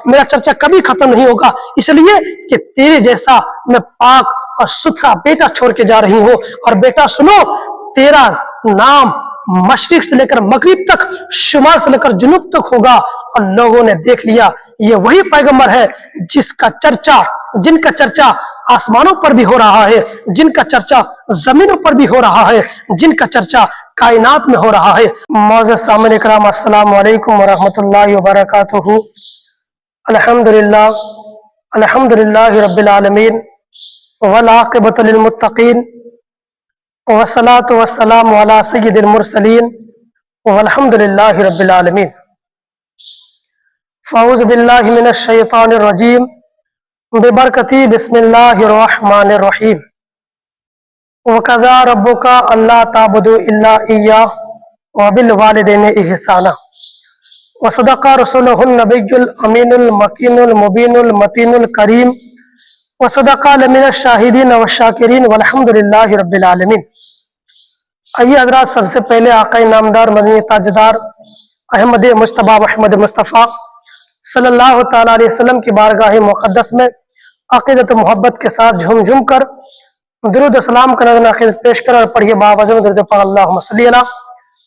मेरा चर्चा कभी खत्म नहीं होगा, इसलिए कि तेरे जैसा मैं पाक और सुथरा बेटा छोड़ के जा रही हूँ। और बेटा सुनो, तेरा नाम मशरिक से लेकर मगरिब तक, शुमाल से लेकर जुनूब तक होगा, और लोगों ने देख लिया ये वही पैगंबर है जिनका चर्चा आसमानों पर भी हो रहा है, जिनका चर्चा जमीनों पर भी हो रहा है, जिनका चर्चा कायनात में हो रहा है। मौजूद सामने कराम, अस्सलाम वालेकुम व रहमतुल्लाहि व बरकातुहू। अल्हम्दुलिल्लाहि रब्बिल आलमीन वल आक़िबतु लिल मुत्तक़ीन वस्सलातु वस्सलामु अला सय्यिदिल मुरसलीन वल्हम्दुलिल्लाहि रब्बिल आलमीन। फ़अऊज़ु बिल्लाहि मिनश शैतानिर रजीम, बिबरकती बिस्मिल्लाहिर रहमानिर रहीम। वक़ज़ा रब्बुका अल्ला ताबुदू इल्ला इय्याह व बिल वालिदैनि इहसाना वसदक़ा रसूलुहुन नबियुल अमीनुल मकीनुल मुबीनुल मतीनुल करीम वसदक़ा लमिनश शाहिदीन व शाकिरीन वल्हम्दुलिल्लाहि रब्बिल आलमीन। आइए हज़रात, सबसे पहले आक़ाए नामदार मदनी ताजदार अहमद मुज्तबा अहमद मुस्तफ़ा सल्लल्लाहु तआला अलैहि वसल्लम की बारगाह मुक़द्दस में अक़ीदत मोहब्बत के साथ झूम झूम कर दुरूद सलाम का नज़र अक़ीदत पेश कर और पढ़िए बावज़न दुरूद पाक अल्लाहुम्मा सल्ली अला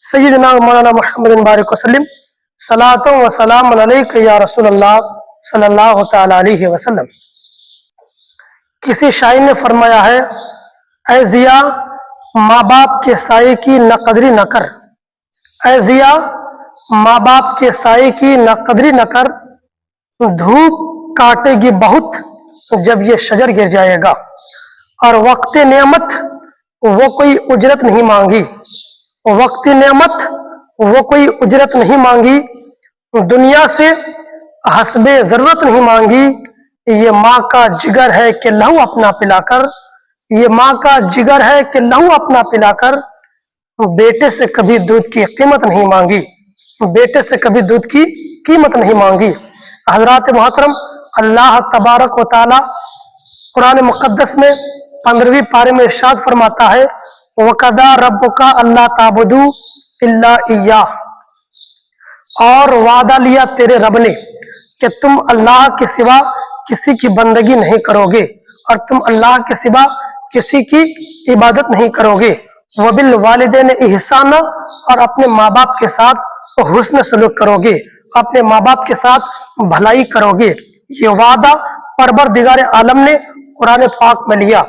सय्यिदिना मौलाना मुहम्मदिन बारिक वसल्लम सलातो व सलाम अलैका या रसूलल्लाह सल्लल्लाहु तआला अलैहि वसल्लम। किसी शायर ने फरमाया है, ऐ ज़िया माँ बाप के साये की न कदरी न कर, ऐ ज़िया माँ बाप के साये की न कदरी न कर, धूप काटेगी बहुत जब ये शजर गिर जाएगा। और वक्त नेमत वो कोई उजरत नहीं मांगी, वक्त नेमत वो कोई उजरत नहीं मांगी, दुनिया से हस्बे जरूरत नहीं मांगी। ये माँ का जिगर है कि लहू अपना पिलाकर, ये माँ का जिगर है कि लहू अपना पिलाकर, बेटे से कभी दूध की कीमत नहीं मांगी, बेटे से कभी दूध की कीमत नहीं मांगी। हजरात मोहतरम, अल्लाह तबारक व तआला कुरान मुक़द्दस में 15वीं पारे में इरशाद फरमाता है, वक़ज़ा रब्बुका अल्ला ताबुदू इल्ला इय्याह, और वादा लिया तेरे रब ने कि तुम अल्लाह के सिवा किसी की बंदगी नहीं करोगे और तुम अल्लाह के सिवा किसी की इबादत नहीं करोगे। वबिल वालिदैन इहसाना, और अपने माँ बाप के साथ हुस्न सलूक करोगे, अपने माँ बाप के साथ भलाई करोगे। ये वादा परवरदिगार आलम ने कुरान पाक में लिया।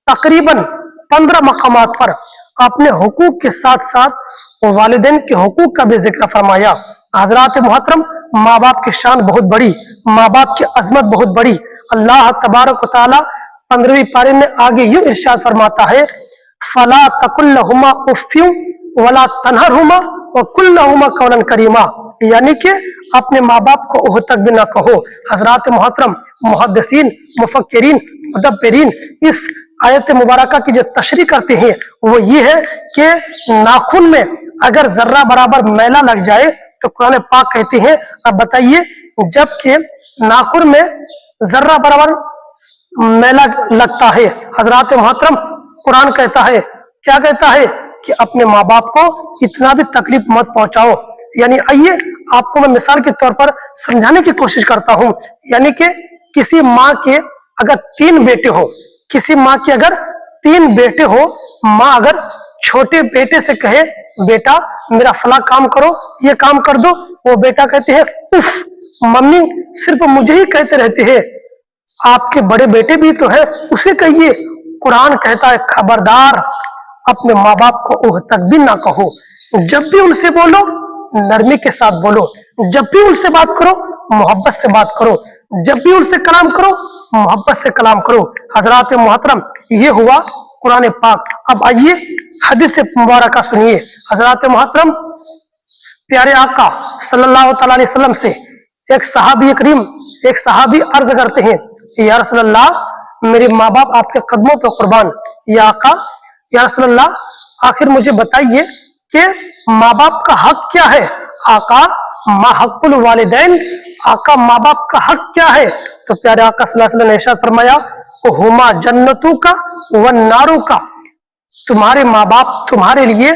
तकरीबन 15 मकामात पर अपने हुकूक के साथ साथ वालिदैन के हुकूक का भी जिक्र फरमाया। हजरात मोहतरम, माँ बाप की शान बहुत बड़ी, माँ बाप की अजमत बहुत बड़ी। अल्लाह तबारक व तआला 15वीं पारे में आगे यूं इरशाद फरमाता है, फला तकुल लहुमा उफ़्फ़िन वला तनहरहुमा व कुल लहुमा कौलन करीमा, यानी कि अपने माँ बाप को ओह तक भी ना कहो। हजरात मोहतरम, मुहद्दिसीन, मुफक्किरीन, मुदब्बिरीन इस आयत मुबारका की जो तशरीह करते हैं वो ये है कि नाखून में अगर जर्रा बराबर मैला लग जाए तो कुरान पाक कहते हैं, अब बताइए, जबकि नाखून में जर्रा बराबर मैला लगता है, हजरात मोहतरम कुरान कहता है, क्या कहता है कि अपने माँ बाप को इतना भी तकलीफ मत पहुंचाओ। यानी आइए आपको मैं मिसाल के तौर पर समझाने की कोशिश करता हूं। यानी कि किसी माँ के अगर 3 बेटे हो, किसी माँ के अगर 3 बेटे हो, माँ अगर छोटे बेटे से कहे बेटा मेरा फला काम करो, ये काम कर दो, वो बेटा कहते हैं उफ मम्मी सिर्फ मुझे ही कहते रहते हैं, आपके बड़े बेटे भी तो है, उसे कहिए। कुरान कहता है खबरदार, अपने माँ बाप को ओह तक भी ना कहो। जब भी उनसे बोलो नरमी के साथ बोलो, जब भी उनसे बात करो मोहब्बत से बात करो, जब भी उनसे कलाम करो मोहब्बत से कलाम करो। हजरात मोहतरम, ये हुआ कुरान पाक। अब आइए हदीस मुबारका सुनिए। हजरात मोहतरम, प्यारे आका सल्लल्लाहु तआला अलैहि वसल्लम से एक सहाबी अर्ज करते हैं, या रसूल अल्लाह, मेरे माँ बाप आपके कदमों पर कुर्बान। या आका, या रसूल अल्लाह, आखिर मुझे बताइए कि माँ बाप का हक क्या है। आका, मा हक़्क़ुल वालिदैन, आका माँ बाप का हक क्या है। तो प्यारे आका सल्लल्लाहु अलैहि वसल्लम ने इरशाद फरमाया, हुमा जन्नतु का व नारू का, तुम्हारे माँ बाप तुम्हारे लिए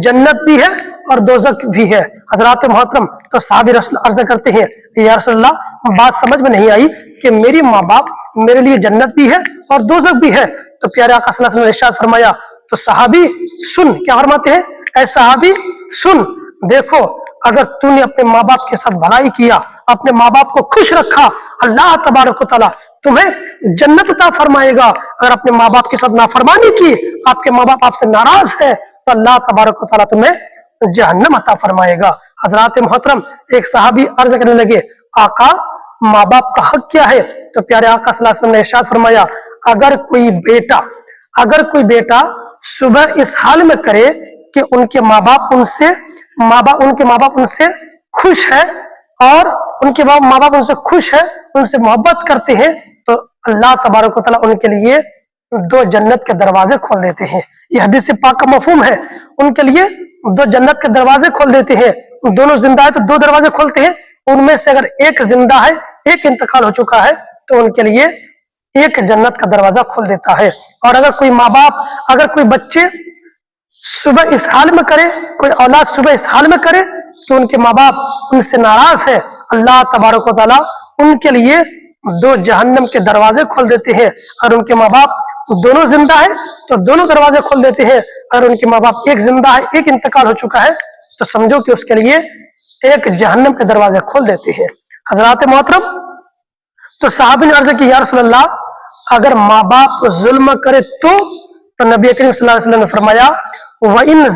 जन्नत भी है और दोजख भी है। हजरात मोहतरम, तो साहबी अर्ज करते हैं, या रसूलल्लाह, बात समझ में नहीं आई कि मेरी माँ बाप मेरे लिए जन्नत भी है और दोजख भी है। तो प्यारे आका सल्लल्लाहु अलैहि वसल्लम ने इरशाद फरमाया, तो सहाबी सुन, क्या फरमाते हैं, ऐ सहाबी सुन, देखो अगर तूने अपने माँ बाप के साथ भलाई किया, अपने माँ बाप को खुश रखा, अल्लाह तबारक व तआला तुम्हें जन्नत अता फरमाएगा। अगर अपने माँ बाप के साथ नाफरमानी की, आपके माँ बाप आपसे नाराज है, तो अल्लाह तबारक व तआला तुम्हें जहन्नम अता फरमाएगा। हजरात मोहतरम, एक सहाबी अर्ज करने लगे, आका माँ बाप का हक क्या है? तो प्यारे आका सल्लल्लाहु अलैहि वसल्लम ने इरशाद फरमाया, अगर कोई बेटा सुबह इस हाल में करे कि उनके माँ बाप उनसे खुश है और उनके माँ बाप उनसे खुश है, उनसे मोहब्बत करते हैं, तो अल्लाह तबारक व तआला उनके लिए 2 जन्नत के दरवाजे खोल देते हैं। यह हदीस पाक का मफहूम है, उनके लिए 2 जन्नत के दरवाजे खोल देते हैं। दोनों जिंदा है तो 2 दरवाजे खोलते हैं, उनमें से अगर एक जिंदा है, एक इंतकाल हो चुका है, तो उनके लिए एक जन्नत का दरवाजा खोल देता है। और अगर कोई बच्चे सुबह इस हाल में करे, कोई औलाद सुबह इस हाल में करे, तो उनके माँ बाप उनसे नाराज है, अल्लाह तबारक व तआला उनके लिए 2 जहन्नम के दरवाजे खोल देते हैं। और उनके माँ बाप दोनों जिंदा है तो दोनों दरवाजे खोल देते हैं। अगर उनके माँ बाप एक जिंदा है, एक इंतकाल हो चुका है, तो समझो कि उसके लिए एक जहन्नम के दरवाजे खोल देते हैं। हजरात मोहतरम, तो साहबी ने अर्ज की, या रसूलल्लाह, अगर माँ बाप जुल्म करे तो नबी करीम सल्लल्लाहु अलैहि वसल्लम ने फरमाया, व इन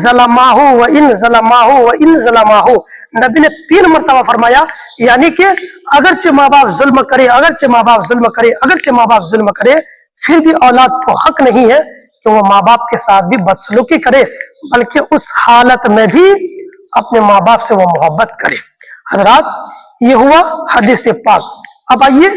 ज़लमाहु, नबी ने 3 मरतबा फरमाया, यानी कि अगरचे माँ बाप जुल्म करे, फिर भी औलाद को हक नहीं है कि वो माँ बाप के साथ भी बदसलूकी करे, बल्कि उस हालत में भी अपने माँ बाप से वो मोहब्बत करे। हजरात, ये हुआ हदीस पाक। अब आइए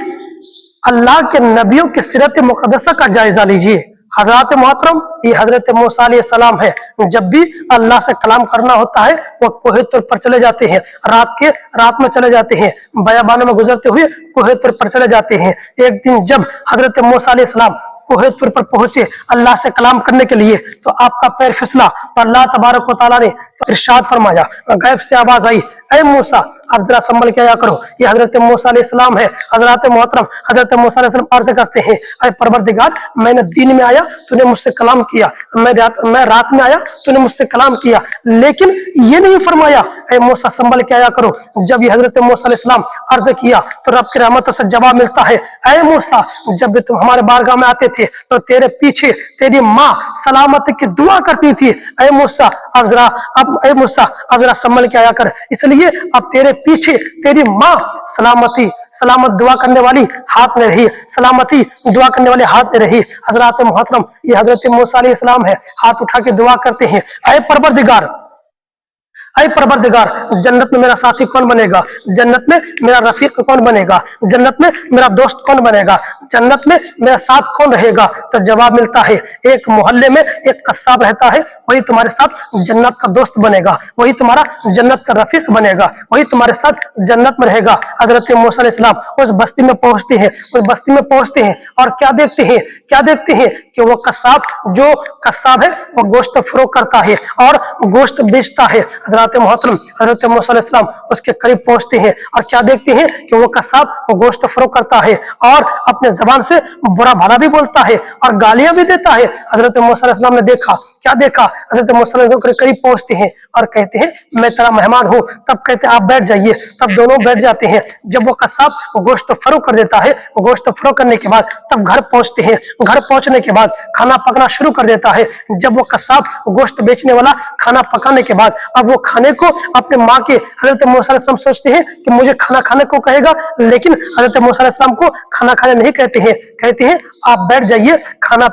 अल्लाह के नबियों की सीरत मुक़द्दसा का जायजा लीजिए। हजरत मोहतरम, ये हजरत मूसा अलैहिस्सलाम है, जब भी अल्लाह से कलाम करना होता है वो कोहे तुर पर चले जाते हैं, रात में चले जाते हैं, बयाबानों में गुजरते हुए कोहे तुर पर चले जाते हैं। एक दिन जब हजरत मूसा अलैहिस्सलाम कोहे तुर पर पहुंचे अल्लाह से कलाम करने के लिए, तो आपका पैर फिसला, तो अल्लाह तबारक व तआला ने इरशाद फरमाया, गैब से आवाज आई, ऐ मूसा, आप जरा संभल के आया करो। ये हजरत मूसा अलैहिस्सलाम है। हजरत मोहतरम, हजरत मूसा अलैहिस्सलाम अर्ज करते हैं, ऐ परवरदिगार, मैंने दिन में आया, तूने मुझसे कलाम किया, मैं रात में आया, तूने मुझसे कलाम किया, लेकिन ये नहीं फरमाया, ऐ मूसा संभल के आया करो। जब ये हजरत मूसा अलैहिस्सलाम अर्ज किया, तो रब की रहमत से जवाब मिलता है, ऐ मूसा, जब भी तुम हमारे बारगाह में आते थे तो तेरे पीछे तेरी माँ सलामती की दुआ करती थी। ऐ मूसा अब जरा संभल के आया कर, इसलिए अब तेरे पीछे तेरी माँ सलामत दुआ करने वाली हाथ में रही, सलामती दुआ करने वाले हाथ में रही। हजरत मोहतरम, ये हजरत मूसा अलैहिस्सलाम है, हाथ उठा के दुआ करते हैं, ऐ परवरदिगार, जन्नत में मेरा साथी कौन बनेगा, जन्नत में मेरा रफीक कौन बनेगा, जन्नत में मेरा दोस्त कौन बनेगा, जन्नत में मेरा साथ कौन रहेगा? तो जवाब मिलता है, एक मोहल्ले में एक कस्साब रहता है, वही तुम्हारे साथ जन्नत का दोस्त बनेगा, वही तुम्हारा जन्नत का रफीक बनेगा, वही तुम्हारे साथ जन्नत में रहेगा। हजरत मूसा अलैहिस्सलाम उस बस्ती में पहुंचते हैं और क्या देखते हैं कि वो कस्साब है, वो गोश्त फरोख्त करता है और गोश्त बेचता है। हजरत मोहतरम, हजरत मूसा अलैहिस्सलाम उसके करीब पहुंचते हैं और क्या देखते हैं कि वो कस्साब वो गोश्त फरोख्त करता है और अपने जबान से बुरा भला भी बोलता है और गालियां भी देता है। हजरत मूसा अलैहिस्सलाम ने क्या देखा, हजरत मूसा अलैहिस्सलाम के करीब पहुंचते हैं और कहते हैं, मैं तेरा मेहमान हूं। तब कहते हैं, आप बैठ जाइए। तब दोनों बैठ जाते हैं। जब वो कस्साब गोश्त फरोख्त कर देता है, गोश्त फरोख्त करने के बाद तब घर पहुंचते हैं। घर पहुंचने के बाद खाना पकना शुरू कर देता है। जब वो कस्साब गोश्त बेचने वाला खाना पकाने के बाद अब वो खाने को अपने माँ के, हजरत मूसा अलैहिस्सलाम सोचते हैं कि मुझे खाना खाने को कहेगा, लेकिन हजरत मूसा अलैहिस्सलाम को खाना खाने नहीं कहते हैं। कहते हैं, आप बैठ जाइए, खाना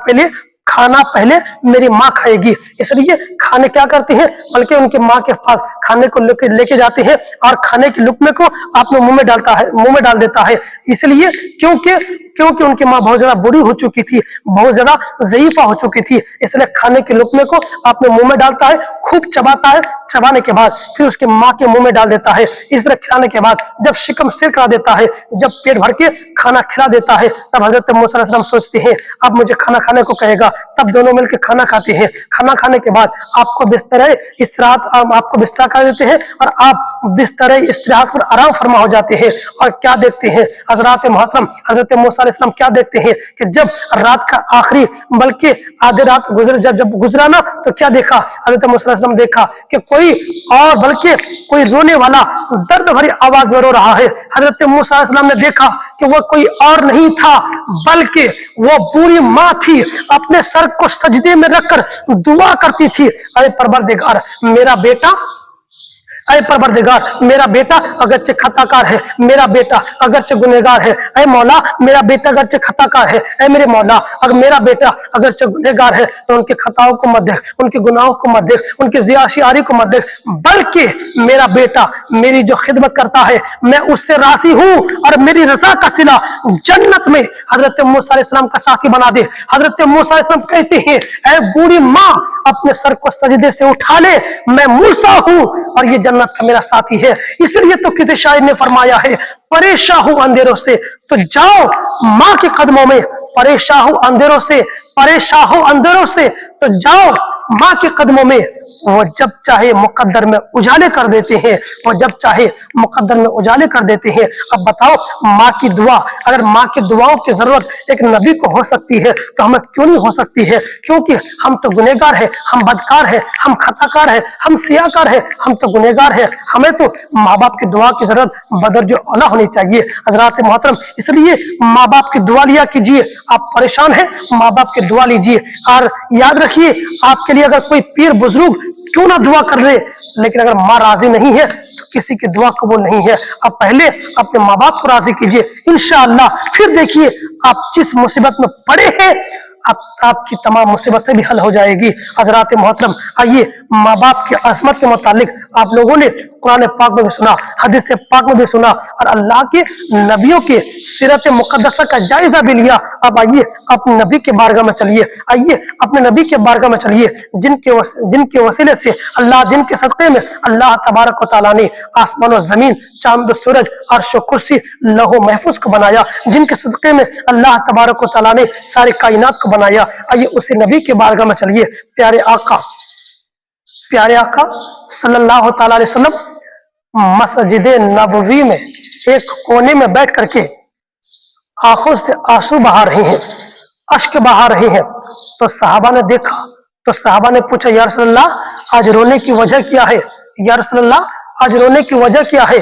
पहले मेरी माँ खाएगी। इसलिए खाने क्या करते हैं, बल्कि उनके माँ के पास खाने को लेके जाते हैं और खाने के लुकमे को अपने मुंह में डाल देता है। इसलिए क्योंकि क्योंकि उनकी माँ बहुत ज्यादा बूढ़ी हो चुकी थी, बहुत ज्यादा ज़ईफा हो चुकी थी, इसलिए खाने के लुकमे को अपने मुंह में डालता है, खूब चबाता है, चबाने के बाद फिर उसके माँ के मुंह में डाल देता है। इस तरह खिलाने के बाद जब शिकम सिर करा देता है, जब पेट भर के खाना खिला देता है, तब हजरत मूसा अलैहिस्सलाम सोचते हैं अब मुझे खाना खाने को कहेगा। तब दोनों मिलकर खाना खाते हैं। खाना खाने के बाद आपको बिस्तर इस्तिराहत, आपको बिस्तर कर देते हैं और आप बिस्तर इस्तिराहत पर आराम फरमा हो जाते हैं। और क्या देखते हैं हजरत मोहतरम, हजरत मूसा अलैहिस्सलाम क्या देखते हैं कि जब रात का आखिरी बल्कि आधे रात जब गुजरा ना, तो क्या देखा हजरत मूसा अलैहिस्सलाम, देखा कि कोई और बल्कि कोई रोने वाला दर्द भरी आवाज में रो रहा है। हजरत मूसा अलैहिस्सलाम ने देखा कि वो कोई और नहीं था बल्कि वो बूढ़ी माँ थी, अपने सर को सजदे में रखकर दुआ करती थी, अरे परवरदिगार मेरा बेटा, अरे परवरदिगार मेरा बेटा अगरचे खताकार है, मेरा बेटा अगरचे गुनहगार है, अरे मौला मेरा बेटा अगरचे खताकार है, अरे मेरे मौला अगर मेरा बेटा अगरचे गुनहगार है तो उनके खताओं को मत देख, उनके गुनाहों को मत देख, उनकी ज़ियाशियारी को मत देख, बल्कि मेरा बेटा मेरी जो खिदमत करता है मैं उससे राजी हूँ और मेरी रजा का सिला जन्नत में हजरत मूसा अलैहिस्सलाम का साथी बना दे। हजरत मूसा अलैहिस्सलाम कहते हैं ऐ बूढ़ी माँ अपने सर को सजदे से उठा ले, मैं मूसा हूँ और ये जन्नत का मेरा साथी है। इसलिए तो किसी शायर ने फरमाया है परेशान हूं अंधेरों से तो जाओ माँ के कदमों में, परेशान हूं अंधेरों से, परेशान हूं अंधेरों से तो जाओ माँ के कदमों में। वो जब चाहे मुकद्दर में उजाले कर देते हैं, वो जब चाहे मुकद्दर में उजाले कर देते हैं। अब बताओ माँ की दुआ, अगर माँ की दुआओं की जरूरत एक नबी को हो सकती है तो हमें क्यों नहीं हो सकती है? क्योंकि हम तो गुनहगार हैं, हम बदकार हैं, हम खताकार हैं, हम सियाकार हैं, हम तो गुनहगार हैं। हमें तो माँ बाप की दुआ की जरूरत बदरज औला होनी चाहिए हजरात मोहतरम। इसलिए माँ बाप की दुआ लिया कीजिए। आप परेशान हैं, माँ बाप की दुआ लीजिए। और याद रखिए आपके लिए अगर कोई पीर बुजुर्ग क्यों ना दुआ कर ले, लेकिन अगर माँ राजी नहीं है तो किसी की दुआ कबूल नहीं है। आप पहले अपने माँ बाप को राजी कीजिए, इंशाअल्लाह फिर देखिए आप जिस मुसीबत में पड़े हैं आपकी तमाम मुसीबतें भी हल हो जाएगी। हजरात मोहतरम, आइए माँ बाप की असमत के मुतालिक आप लोगों ने कुरान पाक में भी सुना, हदीस पाक में भी सुना और अल्लाह के नबियों के सीरत मुकद्दसा का जायजा भी लिया। अब आइए अपने नबी के बारगाह में चलिए, आइए अपने नबी के बारगाह में चलिए जिनके वसीले से अल्लाह, जिनके सदक़े में अल्लाह तबारक व तआला ने आसमान और जमीन, चांद सूरज, अर्श और कुर्सी, लौह महफूज को बनाया, जिनके सदक़े में अल्लाह तबारक व तआला ने सारी कायनात को बनाया। आइए उसी नबी के बारगाह में चलिए। प्यारे आका सल्लल्लाहु तआला अलैहि वसल्लम मस्जिद नबवी में एक कोने में बैठ करके आंखों से आंसू बहा रहे हैं, अश्क बहा रहे हैं। तो सहाबा ने देखा, तो सहाबा ने पूछा या रसूलल्लाह आज रोने की वजह क्या है? या रसूलल्लाह आज रोने की वजह क्या है?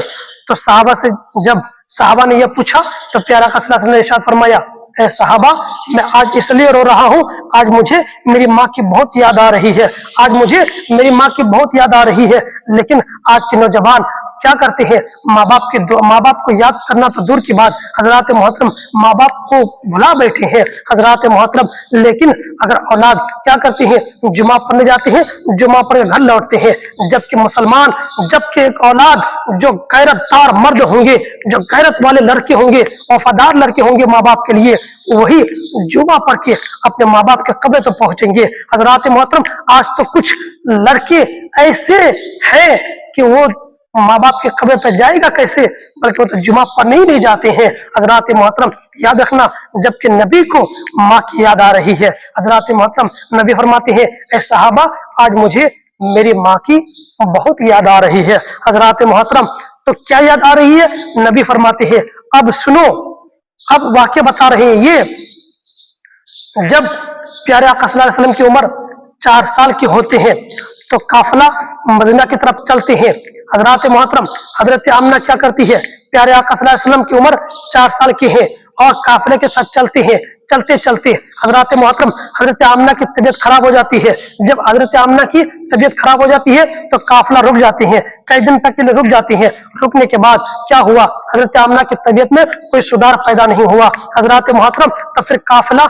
तो सहाबा से जब सहाबा ने यह पूछा तो प्यारा आका सल्लल्लाहु अलैहि वसल्लम ने इरशाद फरमाया, ऐ सहाबा मैं आज इसलिए रो रहा हूँ, आज मुझे मेरी माँ की बहुत याद आ रही है, आज मुझे मेरी माँ की बहुत याद आ रही है। लेकिन आज के नौजवान क्या करते हैं, माँ बाप को याद करना तो दूर की बात, हजरात मोहतरम माँ बाप को भुला बैठे हैं हजरात मोहतरम। लेकिन अगर औलाद क्या करते हैं, जुमा पढ़ने जाते हैं, जुमा पढ़ घर लौटते हैं, जबकि मुसलमान, जबकि एक औलाद जो गैरतदार मर्द होंगे, जो गैरत वाले लड़के होंगे, वफादार लड़के होंगे माँ बाप के लिए, वही जुमा पढ़ के अपने माँ बाप के कब्र तक पहुंचेंगे। हजरात मोहतरम आज तो कुछ लड़के ऐसे हैं कि वो माँ बाप के कब्र पर जाएगा कैसे, बल्कि वो तो जुमा पढ़ने ही नहीं जाते हैं। हजरात मोहतरम याद रखना, जबकि नबी को माँ की याद आ रही है। हजरात मोहतरम नबी फरमाते हैं ऐ सहाबा आज मुझे मेरी माँ की बहुत याद आ रही है। हजरात मोहतरम तो क्या याद आ रही है? नबी फरमाते हैं अब सुनो, अब वाक्य बता रहे हैं ये। जब प्यारे आका सल्लल्लाहु अलैहि वसल्लम की उम्र 4 साल के होते हैं तो काफिला मदीना की तरफ चलते हैं। हजरात मोहतरम हजरत आमना क्या करती है, प्यारे आका सल्लल्लाहु अलैहि वसल्लम की उम्र 4 साल की है और काफिले के साथ चलते हैं। चलते चलते हजरत मोहतरम हजरत आमना की तबीयत खराब हो जाती है। जब हजरत आमना की तबीयत खराब हो जाती है तो काफिला रुक जाती है, कई दिन तक के लिए रुक जाती है। रुकने के बाद क्या हुआ, हजरत आमना की तबीयत में कोई सुधार पैदा नहीं हुआ। हजरत मोहतरम तो फिर काफिला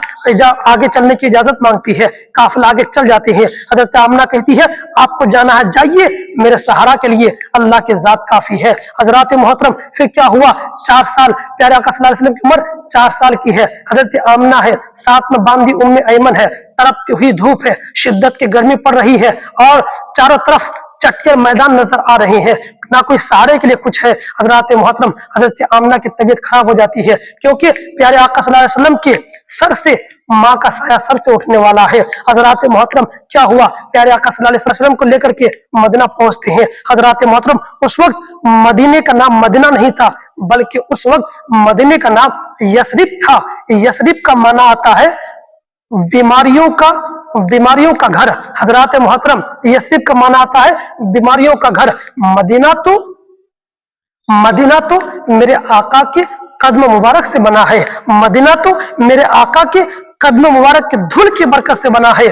आगे चलने की इजाजत मांगती है, काफिला आगे चल जाती है। हजरत आमना कहती है आपको जाना है जाइए, मेरे सहारा के लिए अल्लाह की जात काफी है। हजरत मोहतरम फिर क्या हुआ, 4 साल प्यारे आका सल्लल्लाहु अलैहि वसल्लम की उम्र 4 साल की है। हजरत आमना है, साथ में बांधी उम्मे ऐमन है, तड़पती हुई धूप है, शिद्दत की गर्मी पड़ रही है और चारों तरफ चट्टे मैदान नजर आ रहे हैं, ना कोई सहारे के लिए कुछ है। हजरत मोहतरम हजरत आमना की तबीयत खराब हो जाती है, क्योंकि प्यारे आका सल्लल्लाहु अलैहि वसल्लम के सर से माँ का साया सर से उठने वाला है। हजरत मोहतरम क्या हुआ, प्यारे आका सल्लल्लाहु अलैहि वसल्लम को लेकर के मदीना पहुंचते हैं। हजरत मोहतरम उस वक्त मदीने का नाम मदीना नहीं था, बल्कि उस वक्त मदीने का नाम यसरिब था। यसरिब का माना आता है बीमारियों का घर। हजरत मोहतरम यसरिब का माना आता है बीमारियों का घर। मदीना तो मेरे आका के कदम मुबारक से बना है, मदीना तो मेरे आका के कदम मुबारक के धूल की बरकत से बना है।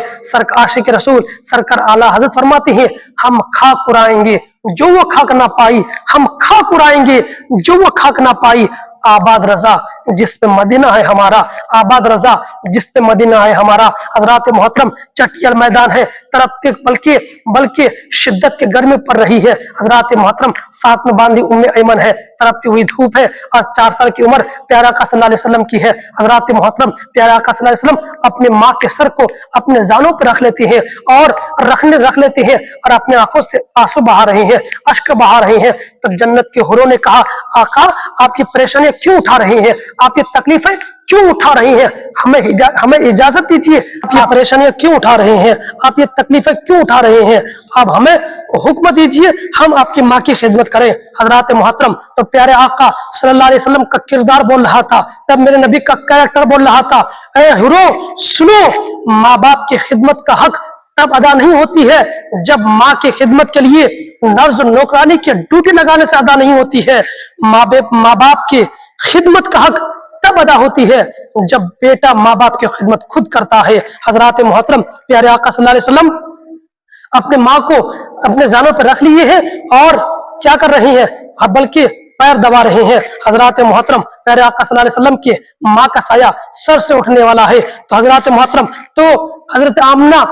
आशिक रसूल सरकार आला हजरत फरमाते हैं हम खाक उड़ाएंगे जो वो खाक ना पाई, हम खाक उड़ाएंगे जो वो खाक ना पाई। आबाद रजा जिस पे मदीना है हमारा, आबाद रजा जिस पे मदीना है हमारा। हजरत मोहतरम चटियल मैदान है, तरफ बल्कि शिद्दत की गर्मी पड़ रही है। हजरत मोहतरम साथ में बांधी उम्मे ऐमन है, तरफती हुई धूप है और 4 साल की उम्र प्यारा का सल्लल्लाहु अलैहि वसल्लम की है। हजरत मोहतरम प्यारा का सल्लल्लाहु अलैहि वसल्लम अपने माँ के सर को अपने जानों पर रख लेते हैं और रख लेते हैं और अपने आंखों से आंसू बहा रहे हैं, अश्क बहा रहे हैं। तब जन्नत के हुरों ने कहा आका आप ये परेशानियां क्यों उठा रहे हैं, आप ये तकलीफें क्यों उठा रहे हैं, हमें इजाजत दीजिए। आप ये परेशानियां क्यों उठा रहे हैं, आप ये तकलीफें क्यों उठा रहे हैं, अब हमें हुक्म दीजिए हम आपकी माँ की खिदमत करें। हजरत मोहतरम तो प्यारे आका सल्लल्लाहु अलैहि वसल्लम का किरदार बोल रहा था, तब मेरे नबी का कैरेक्टर बोल रहा था। ऐ हुरो सुनो, माँ बाप की खिदमत का हक तब अदा नहीं होती है जब माँ की खिदमत के लिए नर्ज नौकरानी की ड्यूटी लगाने से अदा नहीं होती है। माँ बाप की खिदमत का हक तब अदा होती है जब बेटा माँ बाप की खिदमत खुद करता है। हजरत मोहतरम प्यारे आका सल्लल्लाहु अलैहि वसल्लम अपने माँ को अपने जानों पर रख लिए हैं और क्या कर रहे हैं, बल्कि पैर दबा रहे हैं। हजरत मोहतरम प्यारे आका सल्लल्लाहु अलैहि वसल्लम के माँ का साया सर से उठने वाला है। तो हजरत मोहतरम तो हजरत आमना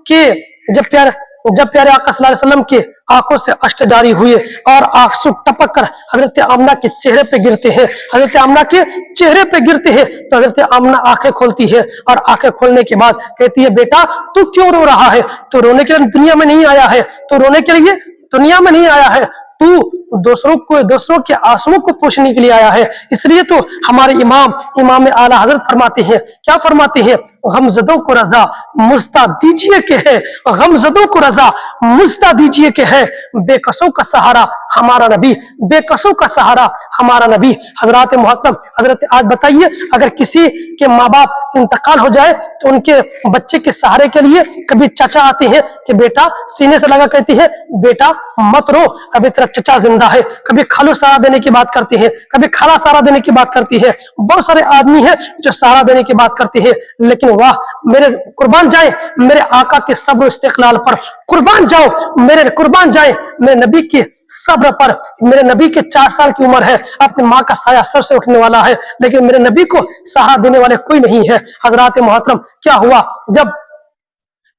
के जब प्यारे आका सल्लल्लाहु अलैहि वसल्लम के आंखों से अश्क जारी हुए और आंसू टपक कर हजरत आमना के चेहरे पे गिरते हैं, हजरत आमना के चेहरे पे गिरते हैं, तो हजरत आमना आंखें खोलती है और आंखें खोलने के बाद कहती है बेटा तू क्यों रो रहा है, तू रोने के लिए दुनिया में नहीं आया है, तू रोने के लिए दुनिया में नहीं आया है, तू दूसरों के आंसुओं को पोंछने के लिए आया है। इसलिए तो हमारे इमाम आला हजरत फरमाते हैं, क्या फरमाते हैं, गमज़दों को रजा मुस्ता दीजिए के है, गमज़दों को रजा मुस्ता दीजिए के है, बेकसों का सहारा हमारा नबी, बेकसों का सहारा हमारा नबी। हजरत मोहतरम हजरत आज बताइए अगर किसी के माँ बाप इंतकाल हो जाए तो उनके बच्चे के सहारे के लिए कभी चाचा आते हैं कि बेटा सीने से लगा कहती है बेटा मत रो अभी तेरा चचा जिंदा है, कभी खालू सहारा देने की बात करती है, कभी खाला सहारा देने की बात करती है। बहुत सारे आदमी हैं जो सहारा देने की बात करते हैं, लेकिन वाह मेरे कुर्बान जाए मेरे आका के सब्र इस्तिक़लाल पर, कुर्बान जाए मेरे नबी के सब्र पर। मेरे नबी के 4 साल की उम्र है, अपनी माँ का साया सर से उठने वाला है, लेकिन मेरे नबी को सहारा देने वाले कोई नहीं है। हजरत मोहतरम क्या हुआ, जब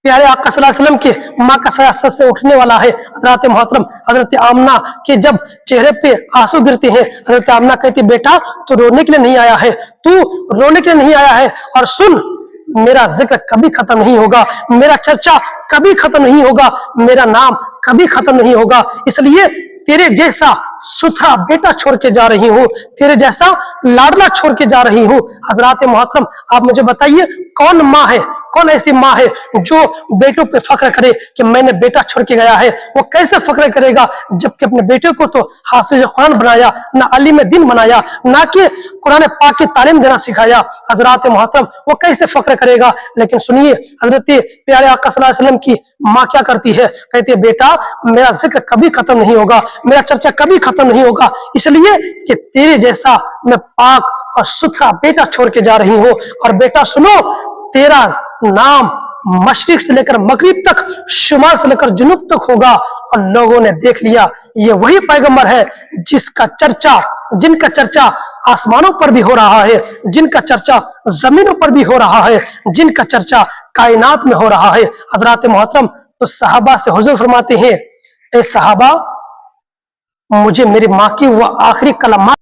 प्यारे आका सल्लल्लाहु अलैहि वसल्लम के माँ का साया सर से उठने वाला है, हजरत मोहतरम हजरत आमना के जब चेहरे पे आंसू गिरते हैं, हजरत आमना कहती बेटा तू रोने के लिए नहीं आया है, तू रोने के लिए नहीं आया है, और सुन मेरा जिक्र कभी खत्म नहीं होगा, मेरा चर्चा कभी खत्म नहीं होगा, मेरा नाम कभी खत्म नहीं होगा, इसलिए तेरे जैसा सुथरा बेटा छोड़ के जा रही हूँ, तेरे जैसा लाडला छोड़ के जा रही हूँ। हजरत मोहतरम आप मुझे बताइए कौन माँ है, कौन ऐसी माँ है जो बेटों पे फख्र करे कि मैंने बेटा छोड़ के गया है। वो कैसे फख्र करेगा जबकि अपने बेटे को तो हाफिज कुरान बनाया, ना अली में दिन बनाया, ना कि कुरान पाक की तालीम देना सिखाया। हजरत मोहतरम वो कैसे फख्र करेगा। लेकिन सुनिए हजरत प्यारे आका सल्लल्लाहु अलैहि वसल्लम की माँ क्या करती है, कहती है बेटा मेरा जिक्र कभी खत्म नहीं होगा, मेरा चर्चा कभी खत्म नहीं होगा, इसलिए कि तेरे जैसा मैं पाक اور ستھرا بیٹا چھوڑ کے جا رہی ہوں, اور بیٹا سنو, تیرا نام مشرق سے لے کر مغرب تک, شمال سے لے کر جنوب تک ہوگا, اور لوگوں نے دیکھ لیا یہ وہی پیغمبر ہے جن کا چرچا آسمانوں پر بھی ہو رہا ہے, جن کا چرچا زمینوں پر بھی ہو رہا ہے, جن کا چرچا کائنات میں ہو رہا ہے. حضرات محترم, تو صحابہ سے حضور فرماتے ہیں, اے صحابہ, مجھے میری ماں کی وہ آخری کلمات